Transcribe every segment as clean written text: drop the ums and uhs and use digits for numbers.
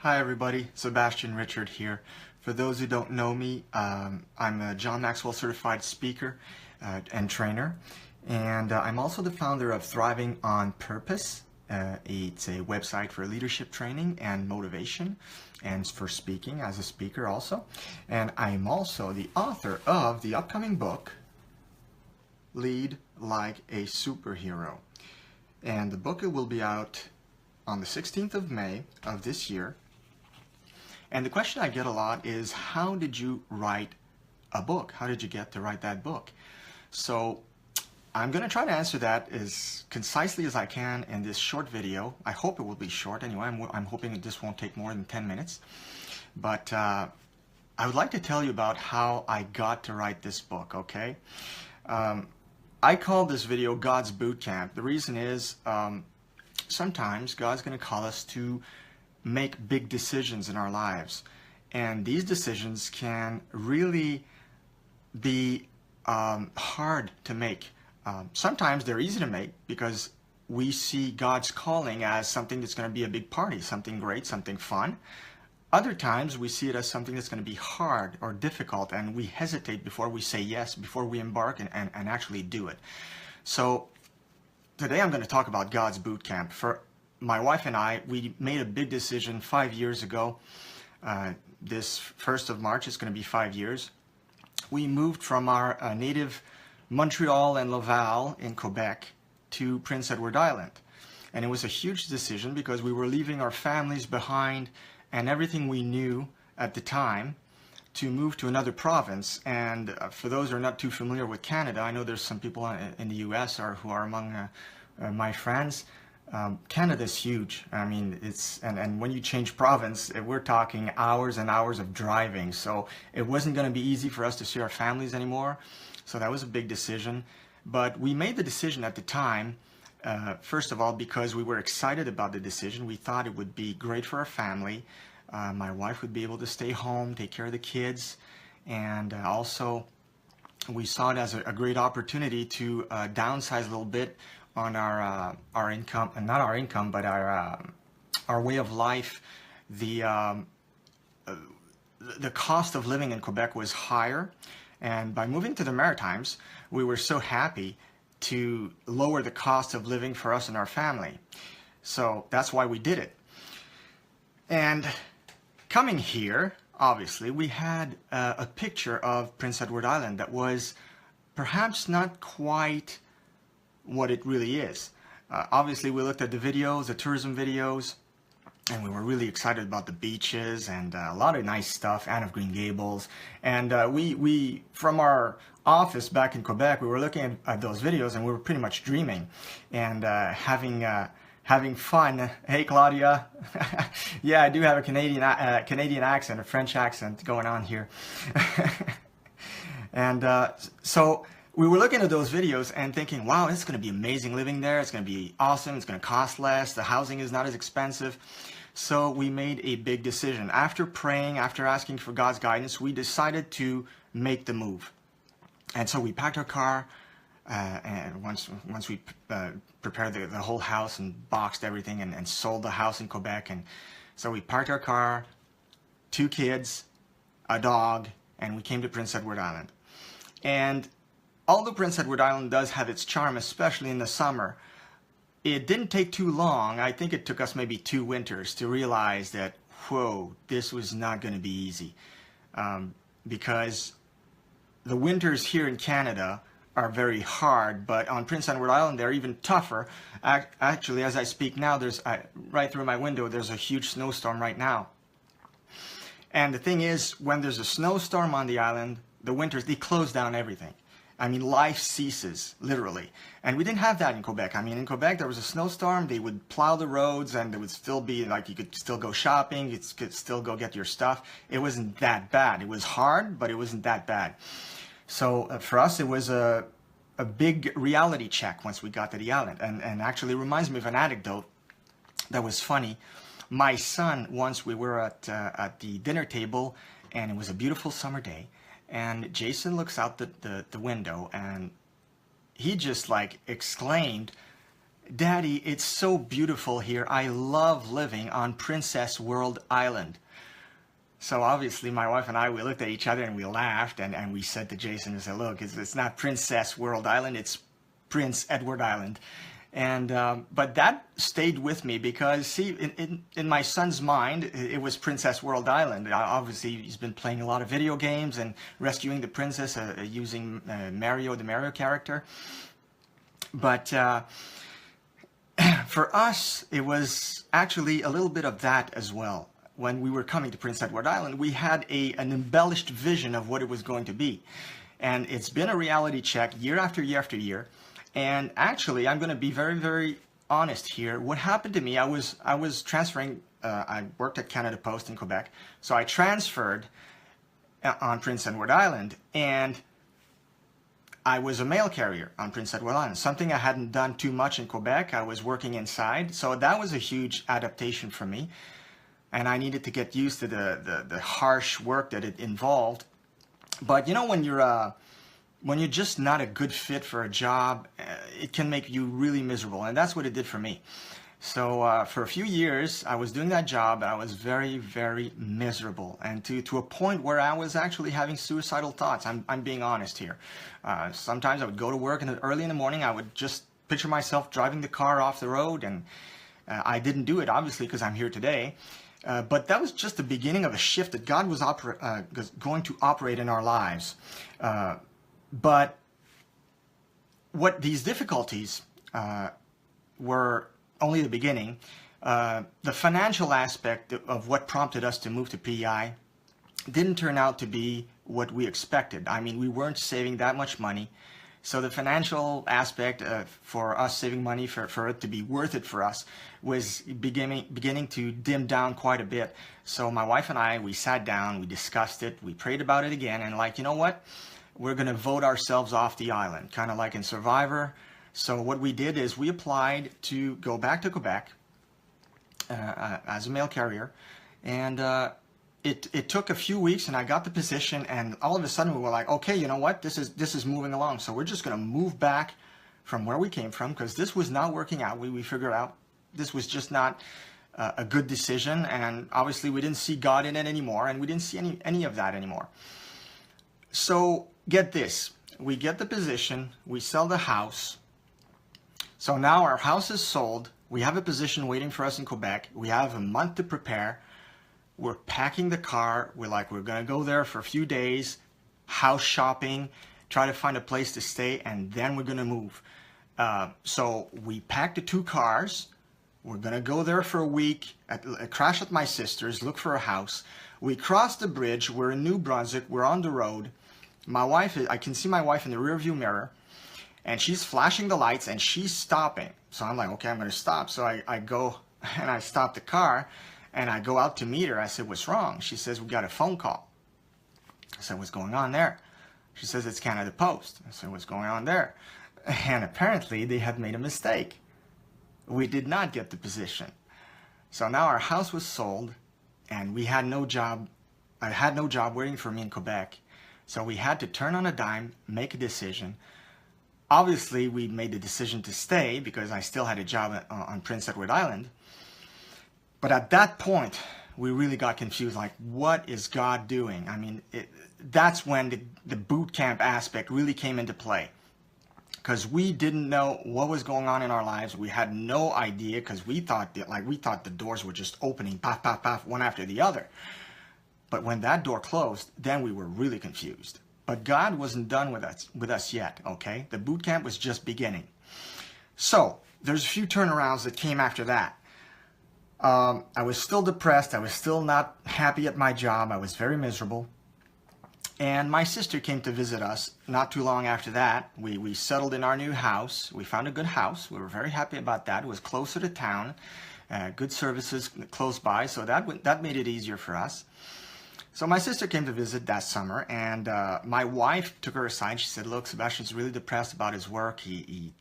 Hi everybody, Sebastien Richard here. For those who don't know me, I'm a John Maxwell certified speaker and trainer, and I'm also the founder of Thriving on Purpose. It's a website for leadership training and motivation and for speaking as a speaker also. And I'm also the author of the upcoming book, Lead Like a Superhero. And the book will be out on the 16th of May of this year. And the question I get a lot is, how did you write a book? How did you get to write that book? So I'm going to try to answer that as concisely as I can in this short video. I hope it will be short anyway. I'm hoping that this won't take more than 10 minutes. But I would like to tell you about how I got to write this book, okay? I call this video God's Boot Camp. The reason is sometimes God's going to call us to make big decisions in our lives. And these decisions can really be hard to make. Sometimes they're easy to make because we see God's calling as something that's going to be a big party, something great, something fun. Other times we see it as something that's going to be hard or difficult, and we hesitate before we say yes, before we embark and actually do it. So today I'm going to talk about God's Boot Camp. For my wife and I, we made a big decision 5 years ago. This 1st of March is going to be 5 years. We moved from our native Montreal and Laval in Quebec to Prince Edward Island. And it was a huge decision because we were leaving our families behind and everything we knew at the time to move to another province. And for those who are not too familiar with Canada, I know there's some people in the US who are among my friends. Canada's huge. I mean, and when you change province, we're talking hours and hours of driving. So it wasn't going to be easy for us to see our families anymore. So that was a big decision. But we made the decision at the time, first of all, because we were excited about the decision. We thought it would be great for our family. My wife would be able to stay home, take care of the kids, and also we saw it as a great opportunity to downsize a little bit on our income, and not our income, but our way of life. The cost of living in Quebec was higher, and by moving to the Maritimes, we were so happy to lower the cost of living for us and our family. So that's why we did it. And coming here, obviously, we had a picture of Prince Edward Island that was perhaps not quite what it really is. Obviously, we looked at the videos, the tourism videos, and we were really excited about the beaches and a lot of nice stuff, Anne of Green Gables. And we from our office back in Quebec, we were looking at those videos and we were pretty much dreaming and having fun. Hey, Claudia. Yeah, I do have a Canadian accent, a French accent going on here. And so we were looking at those videos and thinking, wow, it's going to be amazing living there. It's going to be awesome. It's going to cost less. The housing is not as expensive. So we made a big decision. After praying, after asking for God's guidance, we decided to make the move. And so we packed our car, and once we prepared the whole house and boxed everything and sold the house in Quebec. And so we parked our car, 2 kids, a dog, and we came to Prince Edward Island. And although Prince Edward Island does have its charm, especially in the summer, it didn't take too long. I think it took us maybe 2 winters to realize that, whoa, this was not going to be easy. Because the winters here in Canada are very hard, but on Prince Edward Island, they're even tougher. Actually, as I speak now, right through my window, there's a huge snowstorm right now. And the thing is, when there's a snowstorm on the island, the winters, they close down everything. I mean, life ceases, literally. And we didn't have that in Quebec. I mean, in Quebec, there was a snowstorm, they would plow the roads, and there would still be, like, you could still go shopping, you could still go get your stuff. It wasn't that bad. It was hard, but it wasn't that bad. So for us, it was a big reality check once we got to the island. And actually, it reminds me of an anecdote that was funny. My son, once we were at the dinner table, and it was a beautiful summer day, and Jason looks out the window and he just like exclaimed, Daddy, it's so beautiful here. I love living on Princess World Island. So obviously my wife and I, we looked at each other and we laughed, and we said to Jason, we said, look, it's not Princess World Island, it's Prince Edward Island. And but that stayed with me because, see, in my son's mind, it was Princess World Island. Obviously, he's been playing a lot of video games and rescuing the princess using Mario, the Mario character. But for us, it was actually a little bit of that as well. When we were coming to Prince Edward Island, we had an embellished vision of what it was going to be. And it's been a reality check year after year after year. And actually, I'm going to be very, very honest here. What happened to me, I was transferring, I worked at Canada Post in Quebec, so I transferred on Prince Edward Island, and I was a mail carrier on Prince Edward Island, something I hadn't done too much in Quebec. I was working inside, so that was a huge adaptation for me, and I needed to get used to the harsh work that it involved. But you know, when you're just not a good fit for a job, it can make you really miserable, and that's what it did for me. So for a few years, I was doing that job, and I was very, very miserable, and to a point where I was actually having suicidal thoughts. I'm being honest here. Sometimes I would go to work early in the morning. I would just picture myself driving the car off the road, and I didn't do it, obviously, because I'm here today. But that was just the beginning of a shift that God was going to operate in our lives. But what these difficulties were only the beginning. The financial aspect of what prompted us to move to PEI didn't turn out to be what we expected. I mean, we weren't saving that much money. So the financial aspect for us saving money, for it to be worth it for us, was beginning to dim down quite a bit. So my wife and I, we sat down, we discussed it, we prayed about it again, and like, you know what? We're going to vote ourselves off the island, kind of like in Survivor. So what we did is we applied to go back to Quebec as a mail carrier, and it took a few weeks, and I got the position, and all of a sudden we were like, okay, you know what? This is moving along. So we're just going to move back from where we came from, because this was not working out. We figured out this was just not a good decision, and obviously we didn't see God in it anymore, and we didn't see any of that anymore. So get this, we get the position, we sell the house. So now our house is sold. We have a position waiting for us in Quebec. We have a month to prepare. We're packing the car. We're going to go there for a few days, house shopping, try to find a place to stay, and then we're going to move. So we packed the 2 cars. We're going to go there for a week, crash at my sister's, look for a house. We cross the bridge. We're in New Brunswick. We're on the road. My wife, I can see my wife in the rearview mirror, and she's flashing the lights, and she's stopping. So I'm like, okay, I'm going to stop. So I go and I stop the car, and I go out to meet her. I said, what's wrong? She says, we got a phone call. I said, what's going on there? She says, it's Canada Post. I said, what's going on there? And apparently they had made a mistake. We did not get the position. So now our house was sold, and we had no job. I had no job waiting for me in Quebec. So we had to turn on a dime, make a decision. Obviously, we made the decision to stay because I still had a job on Prince Edward Island. But at that point, we really got confused, like, what is God doing? I mean, that's when the boot camp aspect really came into play. Because we didn't know what was going on in our lives. We had no idea, because we thought the doors were just opening, paf, paf, paf, one after the other. But when that door closed, then we were really confused. But God wasn't done with us yet, okay? The boot camp was just beginning. So there's a few turnarounds that came after that. I was still depressed. I was still not happy at my job. I was very miserable. And my sister came to visit us not too long after that. We settled in our new house. We found a good house. We were very happy about that. It was closer to town, good services close by, so that made it easier for us. So my sister came to visit that summer, and my wife took her aside. She said, look, Sebastian's really depressed about his work. He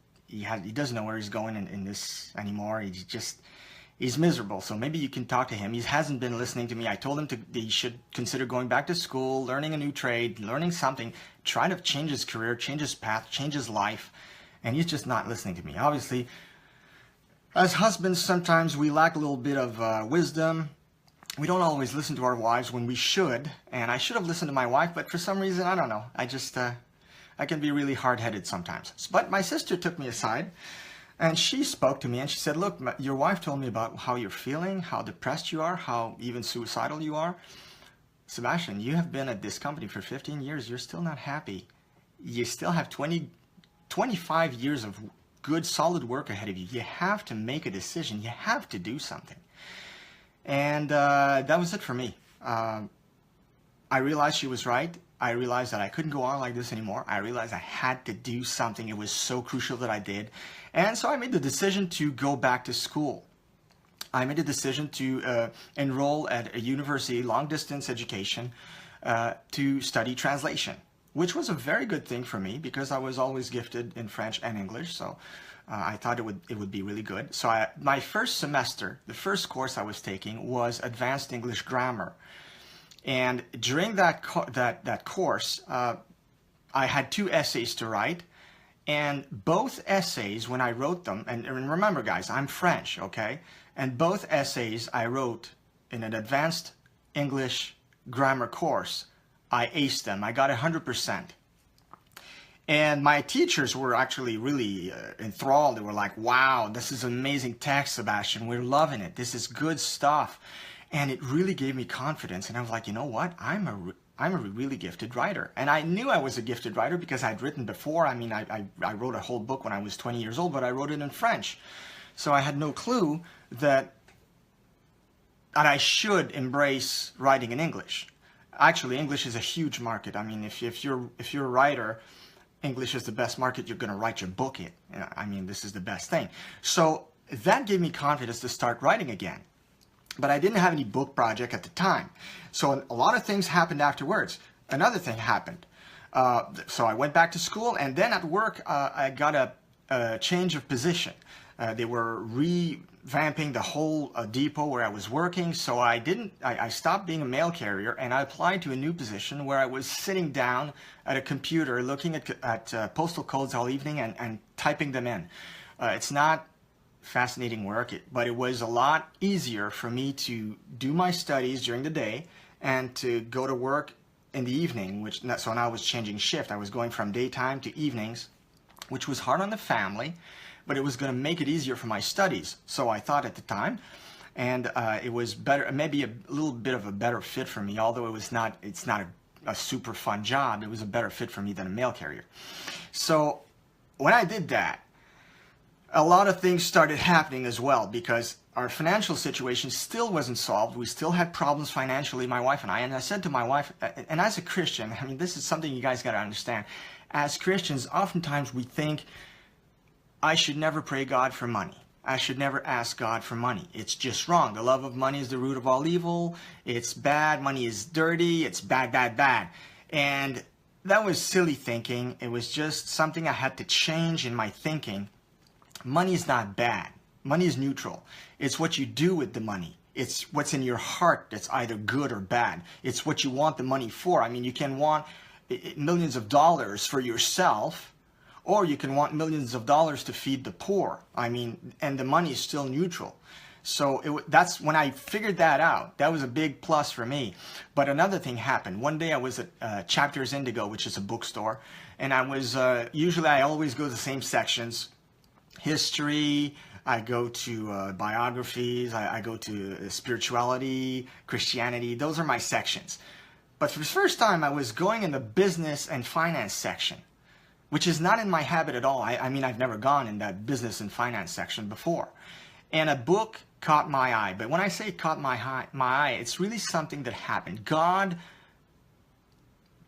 doesn't know where he's going in this anymore. He's miserable, so maybe you can talk to him. He hasn't been listening to me. I told him he should consider going back to school, learning a new trade, learning something, trying to change his career, change his path, change his life, and he's just not listening to me. Obviously, As husbands, sometimes we lack a little bit of wisdom. We don't always listen to our wives when we should, and I should have listened to my wife, but for some reason, I don't know. I can be really hard-headed sometimes. But my sister took me aside, and she spoke to me, and she said, look, your wife told me about how you're feeling, how depressed you are, how even suicidal you are. Sebastien, you have been at this company for 15 years. You're still not happy. You still have 25 years of good, solid work ahead of you. You have to make a decision. You have to do something. And that was it for me. I realized she was right. I realized that I couldn't go on like this anymore. I realized I had to do something. It was so crucial that I did. And so I made the decision to go back to school. I made a decision to enroll at a university, long-distance education, to study translation, which was a very good thing for me because I was always gifted in French and English. So I thought it would be really good. So my first semester, the first course I was taking was Advanced English Grammar. And during that course, I had 2 essays to write. And both essays, when I wrote them, and remember guys, I'm French, okay? And both essays I wrote in an Advanced English Grammar course, I aced them. I got 100%. And my teachers were actually really enthralled. They were like, wow, this is amazing text, Sebastien. We're loving it. This is good stuff. And it really gave me confidence. And I was like, you know what? I'm a really gifted writer. And I knew I was a gifted writer because I'd written before. I mean, I wrote a whole book when I was 20 years old, but I wrote it in French. So I had no clue that I should embrace writing in English. Actually, English is a huge market. I mean, if you're a writer, English is the best market you're going to write your book in. I mean, this is the best thing. So that gave me confidence to start writing again. But I didn't have any book project at the time. So a lot of things happened afterwards. Another thing happened. So I went back to school, and then at work, I got a change of position. They were revamping the whole depot where I was working, so I stopped being a mail carrier, and I applied to a new position where I was sitting down at a computer looking at postal codes all evening and typing them in. It's not fascinating work, but it was a lot easier for me to do my studies during the day and to go to work in the evening, so now I was changing shift. I was going from daytime to evenings, which was hard on the family, but it was going to make it easier for my studies. So I thought at the time, and it was better, maybe a little bit of a better fit for me, although it's not a super fun job. It was a better fit for me than a mail carrier. So when I did that, a lot of things started happening as well because our financial situation still wasn't solved. We still had problems financially, my wife and I. And I said to my wife, and as a Christian, I mean, this is something you guys got to understand. As Christians, oftentimes we think, I should never pray God for money. I should never ask God for money. It's just wrong. The love of money is the root of all evil. It's bad. Money is dirty. It's bad, bad, bad. And that was silly thinking. It was just something I had to change in my thinking. Money is not bad. Money is neutral. It's what you do with the money. It's what's in your heart that's either good or bad. It's what you want the money for. I mean, you can want millions of dollars for yourself, or you can want millions of dollars to feed the poor. I mean, and the money is still neutral. So that's when I figured that out. That was a big plus for me. But another thing happened. One day I was at Chapters Indigo, which is a bookstore, and I was usually I always go to the same sections. History, I go to biographies, I go to spirituality, Christianity. Those are my sections. But for the first time, I was going in the business and finance section, which is not in my habit at all. I mean, I've never gone in that business and finance section before. And a book caught my eye. But when I say it caught my eye, it's really something that happened. God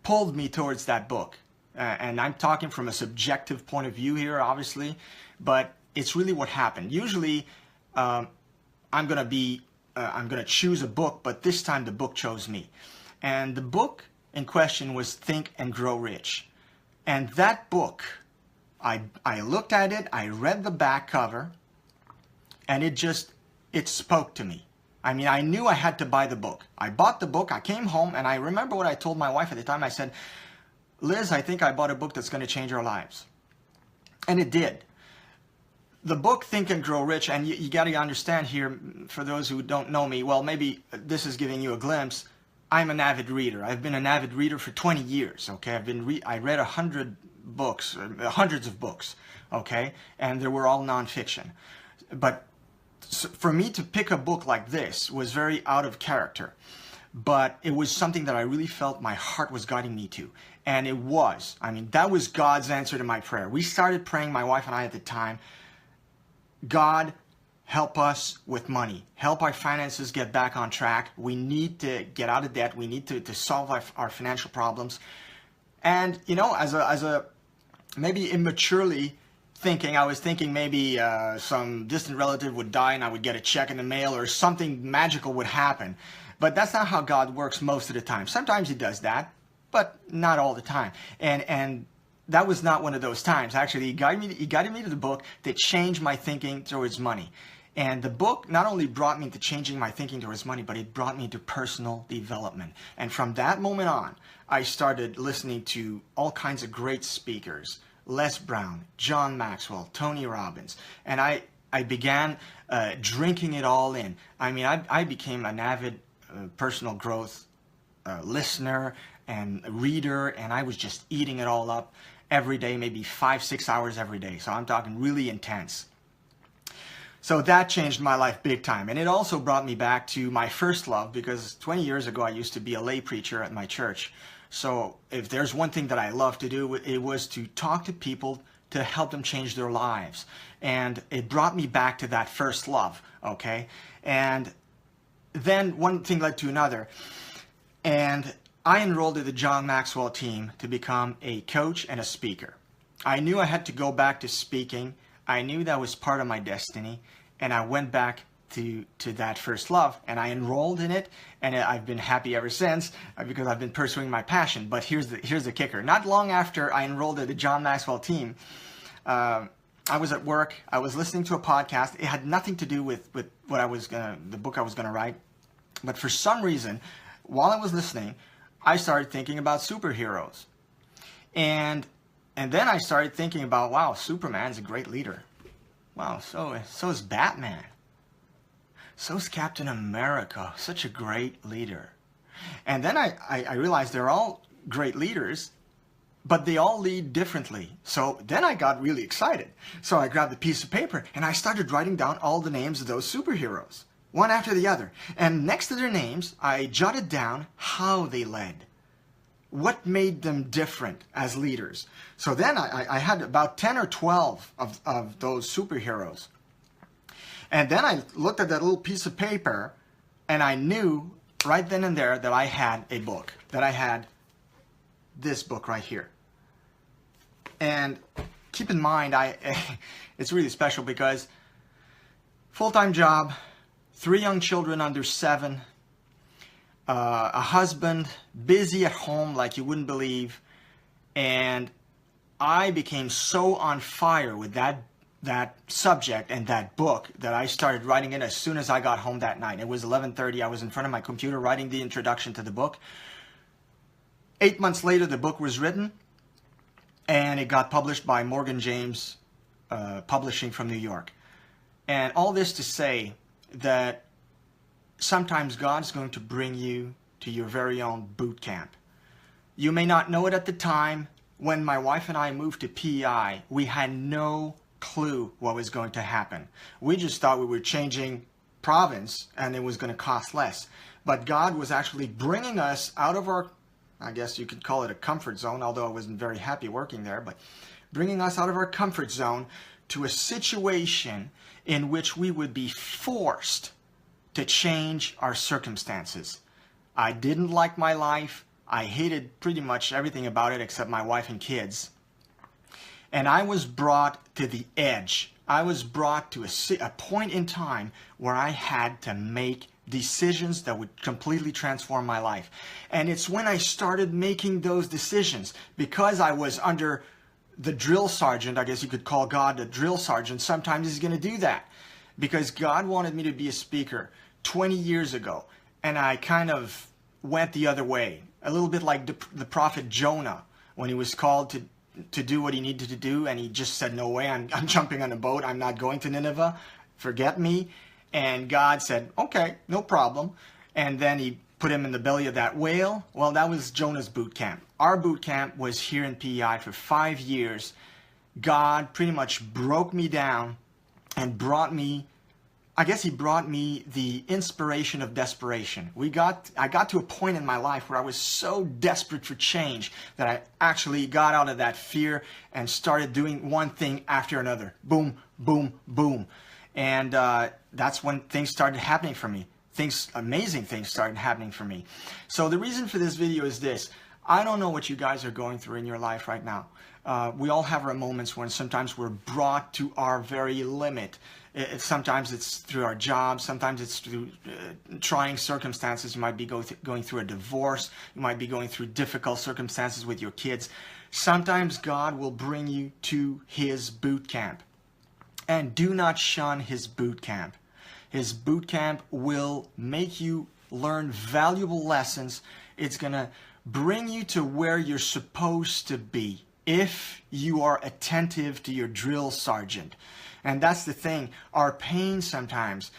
pulled me towards that book. And I'm talking from a subjective point of view here, obviously. But it's really what happened. Usually, I'm gonna choose a book, but this time the book chose me. And the book in question was Think and Grow Rich. And that book, I looked at it, I read the back cover, and it spoke to me. I mean, I knew I had to buy the book. I bought the book, I came home, and I remember what I told my wife at the time. I said, Liz, I think I bought a book that's going to change our lives. And it did. the book Think and Grow Rich, and you got to understand here, for those who don't know me, well, maybe this is giving you a glimpse. I'm an avid reader. I've been an avid reader for 20 years, okay? I read 100 books, hundreds of books, okay? And they were all nonfiction. But for me to pick a book like this was very out of character. But it was something that I really felt my heart was guiding me to. And it was. I mean, that was God's answer to my prayer. We started praying, my wife and I at the time, God, help us with money. Help our finances get back on track. We need to get out of debt. We need to solve our financial problems. And, you know, as a maybe immaturely thinking, I was thinking maybe some distant relative would die and I would get a check in the mail or something magical would happen. But that's not how God works most of the time. Sometimes he does that, but not all the time. And that was not one of those times. Actually, he guided me to the book that changed my thinking towards money. And the book not only brought me into changing my thinking towards money, but it brought me into personal development. And from that moment on, I started listening to all kinds of great speakers, Les Brown, John Maxwell, Tony Robbins. And I began drinking it all in. I mean, I became an avid personal growth listener and reader, and I was just eating it all up every day, maybe 5-6 hours every day. So I'm talking really intense. So that changed my life big time. And it also brought me back to my first love, because 20 years ago, I used to be a lay preacher at my church. So if there's one thing that I love to do, it was to talk to people to help them change their lives. And it brought me back to that first love, okay? And then one thing led to another. And I enrolled in the John Maxwell team to become a coach and a speaker. I knew I had to go back to speaking. I knew that was part of my destiny, and I went back to that first love, and I enrolled in it, and I've been happy ever since because I've been pursuing my passion. But here's the kicker. Not long after I enrolled in the John Maxwell team, I was at work. I was listening to a podcast. It had nothing to do with what the book I was gonna write, but for some reason, while I was listening, I started thinking about superheroes. And then I started thinking about, wow, Superman's a great leader. Wow, so is Batman. So is Captain America, such a great leader. And then I realized they're all great leaders, but they all lead differently. So then I got really excited. So I grabbed a piece of paper and I started writing down all the names of those superheroes, one after the other. And next to their names, I jotted down how they led. What made them different as leaders? So then I had about 10 or 12 of those superheroes. And then I looked at that little piece of paper and I knew right then and there that I had a book, that I had this book right here. And keep in mind, it's really special because full-time job, 3 young children under 7, a husband, busy at home like you wouldn't believe, and I became so on fire with that subject and that book that I started writing it as soon as I got home that night. It was 11:30. I was in front of my computer writing the introduction to the book. 8 months later, the book was written, and it got published by Morgan James Publishing from New York. And all this to say that sometimes God's going to bring you to your very own boot camp. You may not know it at the time. When my wife and I moved to PEI, we had no clue what was going to happen. We just thought we were changing province and it was going to cost less. But God was actually bringing us out of our, I guess you could call it a comfort zone, although I wasn't very happy working there, but bringing us out of our comfort zone to a situation in which we would be forced to change our circumstances. I didn't like my life. I hated pretty much everything about it except my wife and kids. And I was brought to the edge. I was brought to a point in time where I had to make decisions that would completely transform my life. And it's when I started making those decisions, because I was under the drill sergeant, I guess you could call God the drill sergeant. Sometimes he's going to do that because God wanted me to be a speaker 20 years ago. And I kind of went the other way, a little bit like the prophet Jonah when he was called to do what he needed to do, and he just said, no way, I'm jumping on a boat, I'm not going to Nineveh, forget me. And God said, okay, no problem. And then he put him in the belly of that whale. Well, that was Jonah's boot camp. Our boot camp was here in PEI for 5 years. God pretty much broke me down and brought me, I guess he brought me the inspiration of desperation. I got to a point in my life where I was so desperate for change that I actually got out of that fear and started doing one thing after another. Boom, boom, boom. And that's when things started happening for me. Amazing things started happening for me. So the reason for this video is this. I don't know what you guys are going through in your life right now. We all have our moments when sometimes we're brought to our very limit. Sometimes it's through our jobs. Sometimes it's through trying circumstances. You might be going through a divorce. You might be going through difficult circumstances with your kids. Sometimes God will bring you to his boot camp. And do not shun his boot camp. His boot camp will make you learn valuable lessons. It's going to bring you to where you're supposed to be if you are attentive to your drill sergeant. And that's the thing. Our pain sometimes,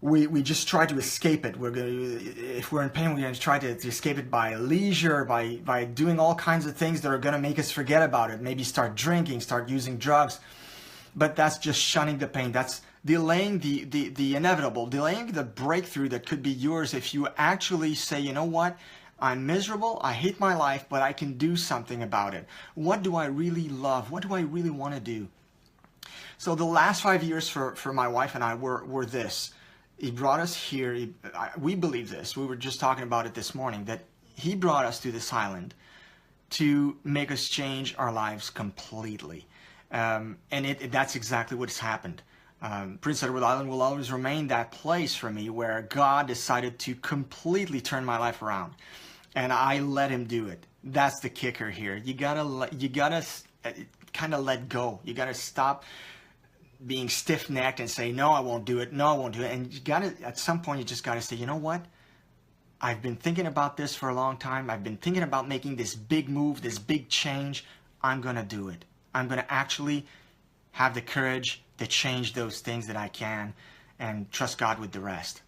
we just try to escape it. If we're in pain, we're going to try to escape it by leisure, by doing all kinds of things that are going to make us forget about it. Maybe start drinking, start using drugs. But that's just shunning the pain. That's delaying the inevitable, delaying the breakthrough that could be yours if you actually say, you know what? I'm miserable, I hate my life, but I can do something about it. What do I really love? What do I really want to do? So the last 5 years for my wife and I were this. He brought us here. We believe this. We were just talking about it this morning, that he brought us to this island to make us change our lives completely. And that's exactly what's happened. Prince Edward Island will always remain that place for me where God decided to completely turn my life around. And I let him do it. That's the kicker here. You gotta kind of let go. You gotta stop being stiff-necked and say, no, I won't do it. No, I won't do it. And you gotta, at some point, you just gotta say, you know what? I've been thinking about this for a long time. I've been thinking about making this big move, this big change. I'm gonna do it. I'm gonna actually have the courage to change those things that I can and trust God with the rest.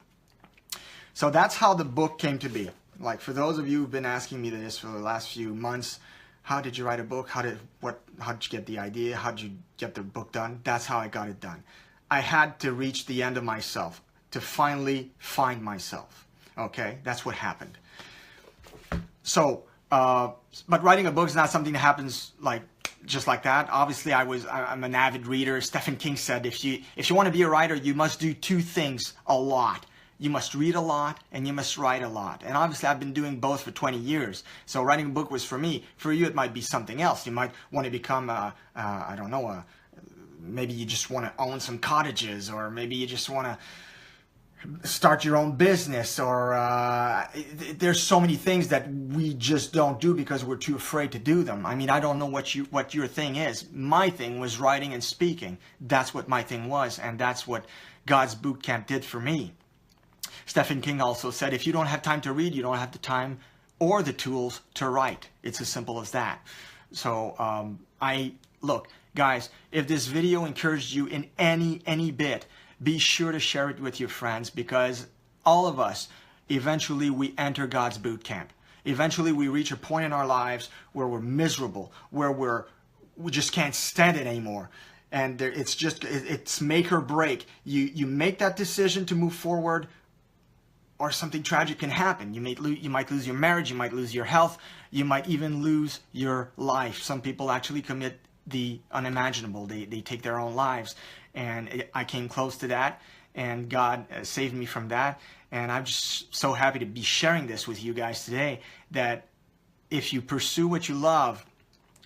So that's how the book came to be. Like, for those of you who've been asking me this for the last few months, how did you write a book? How did you get the idea? How did you get the book done? That's how I got it done. I had to reach the end of myself to finally find myself. Okay, that's what happened. So, but writing a book is not something that happens just like that. Obviously, I'm an avid reader. Stephen King said, if you want to be a writer, you must do two things a lot. You must read a lot and you must write a lot. And obviously, I've been doing both for 20 years. So writing a book was for me. For you, it might be something else. You might want to become, I don't know, maybe you just want to own some cottages, or maybe you just want to start your own business, or there's so many things that we just don't do because we're too afraid to do them. I mean, I don't know what your thing is. My thing was writing and speaking. That's what my thing was, and that's what God's boot camp did for me. Stephen King also said, if you don't have time to read, you don't have the time or the tools to write. It's as simple as that. So look, guys, if this video encouraged you in any bit, be sure to share it with your friends, because all of us, eventually we enter God's boot camp. Eventually we reach a point in our lives where we're miserable, where we just can't stand it anymore. And it's make or break. You make that decision to move forward, or something tragic can happen. You might lose your marriage, you might lose your health, you might even lose your life. Some people actually commit the unimaginable. They take their own lives. And I came close to that, and God saved me from that. And I'm just so happy to be sharing this with you guys today, that if you pursue what you love,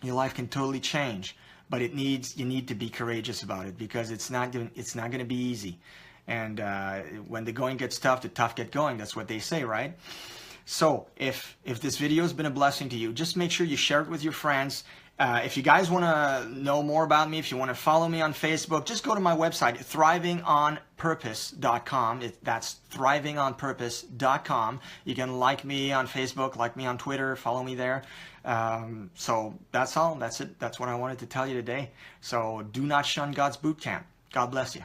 your life can totally change. But you need to be courageous about it, because it's not going to be easy. And when the going gets tough, the tough get going. That's what they say, right? So if this video has been a blessing to you, just make sure you share it with your friends. If you guys want to know more about me, if you want to follow me on Facebook, just go to my website, thrivingonpurpose.com. That's thrivingonpurpose.com. You can like me on Facebook, like me on Twitter, follow me there. So that's all. That's it. That's what I wanted to tell you today. So do not shun God's boot camp. God bless you.